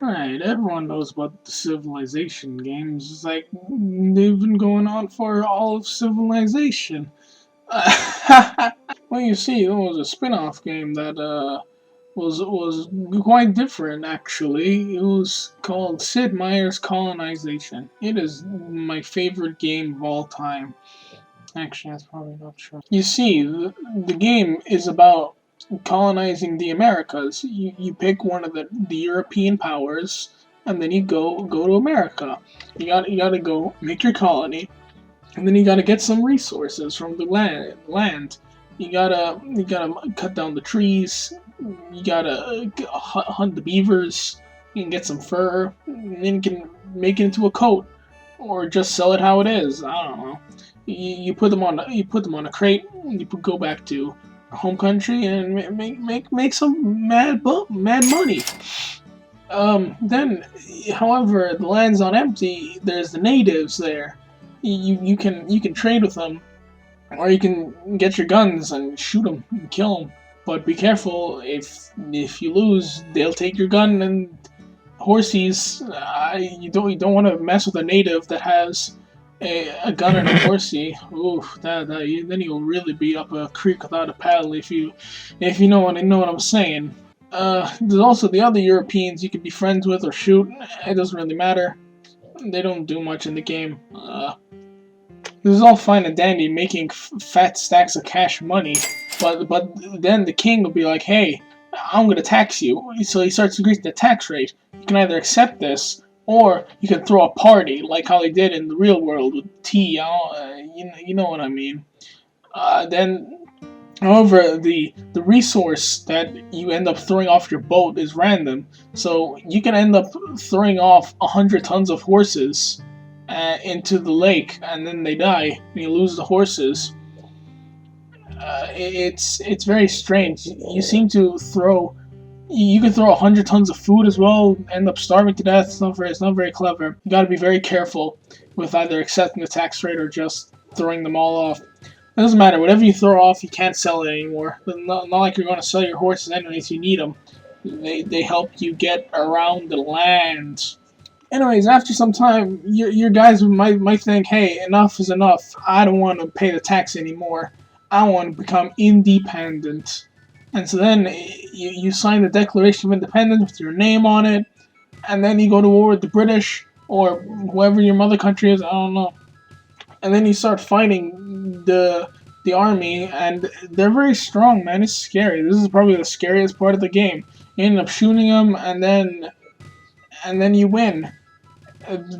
Right, everyone knows about the Civilization games. It's like they've been going on for all of Civilization. Well, you see, there was a spin-off game that was quite different actually. It was called Sid Meier's Colonization. It is my favorite game of all time. Actually, that's probably not true. You see, the game is about colonizing the Americas. You pick one of the European powers, and then you go to America. You gotta go make your colony, and then you gotta get some resources from the land. You gotta cut down the trees. You gotta hunt the beavers. You can get some fur, and then you can make it into a coat, or just sell it how it is. I don't know. You put them on a crate. You go back to home country and make some mad money. Then, however, the land's not empty. There's the natives there. You can trade with them, or you can get your guns and shoot them and kill them. But be careful. If you lose, they'll take your gun and horsies. You don't want to mess with a native that has a gun and a horsey. Oof, then you'll really be up a creek without a paddle if you know what I'm saying. There's also the other Europeans you can be friends with or shoot. It doesn't really matter. They don't do much in the game. This is all fine and dandy, making fat stacks of cash money, but then the king will be like, "Hey, I'm gonna tax you." So he starts increasing the tax rate. You can either accept this, or you can throw a party like how they did in the real world with tea. You know what I mean. Then, however, the resource that you end up throwing off your boat is random, so you can end up throwing off 100 tons of horses into the lake, and then they die, and you lose the horses. It's very strange. You seem to throw. You can throw 100 tons of food as well, end up starving to death. It's not very clever. You got to be very careful with either accepting the tax rate or just throwing them all off. It doesn't matter. Whatever you throw off, you can't sell it anymore. Not like you're going to sell your horses anyways. You need them. They help you get around the land. Anyways, after some time, your guys might think, hey, enough is enough. I don't want to pay the tax anymore. I want to become independent. And so then you sign the Declaration of Independence with your name on it, and then you go to war with the British or whoever your mother country is. I don't know. And then you start fighting the army, and they're very strong, man. It's scary. This is probably the scariest part of the game. You end up shooting them, and then you win.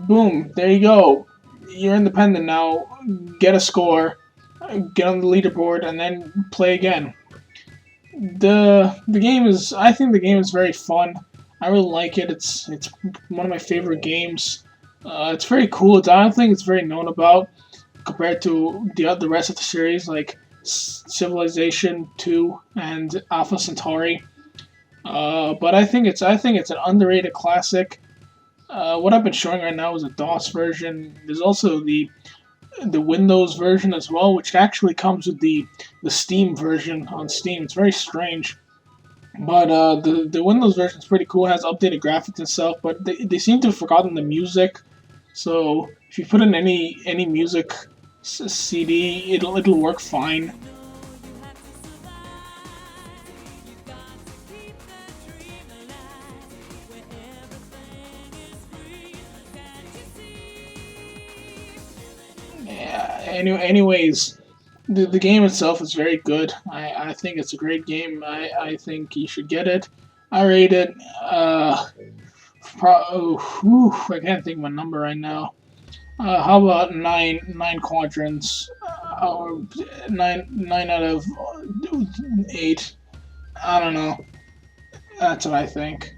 Boom, there you go. You're independent now. Get a score, get on the leaderboard, and then play again. The game is. I think the game is very fun. I really like it. It's one of my favorite games. It's very cool. I don't think it's very known about compared to the rest of the series, like Civilization 2 and Alpha Centauri. But I think it's an underrated classic. What I've been showing right now is a DOS version. There's also the Windows version as well, which actually comes with the Steam version on Steam. It's very strange, but the Windows version is pretty cool. It has updated graphics and stuff, but they seem to have forgotten the music. So if you put in any music CD, it'll work fine. Yeah. Anyways, the game itself is very good. I think it's a great game. I think you should get it. I rate it. I can't think of a number right now. How about nine quadrants? Or nine out of 8. I don't know. That's what I think.